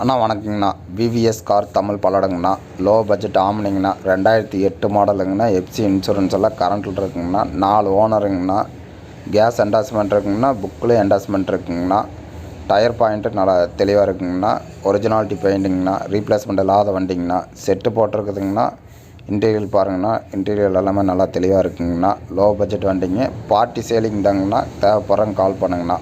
அண்ணா வணக்கங்கண்ணா. VVS car Tamil பல்லடங்கண்ணா. Low budget ஆம்னிங்கண்ணா. 2008 மாடலுங்கண்ணா. எஃப்சி இன்சூரன்ஸ் எல்லாம் கரண்ட்டில் இருக்குங்கண்ணா. 4 ஓனருங்கண்ணா. கேஸ் என்டாஸ்மெண்ட் இருக்குங்கண்ணா. புக்கில் என்டாஸ்மெண்ட் இருக்குங்கண்ணா. டயர் பாயிண்ட்டு நல்லா தெளிவாக இருக்குங்கண்ணா. ஒரிஜினாலிட்டி பெயிண்டிங்கண்ணா. ரீப்ளேஸ்மெண்ட் இல்லாத வண்டிங்கண்ணா. செட்டு போட்டிருக்குதுங்கண்ணா. இன்டீரியல் பாருங்கண்ணா. இன்டீரியல் எல்லாமே நல்லா தெளிவாக இருக்குங்கண்ணா. லோ பட்ஜெட் வண்டிங்க. பார்ட்டி சேலிங் தாங்கண்ணா. தேவைப்படுறவங்க கால் பண்ணுங்கண்ணா.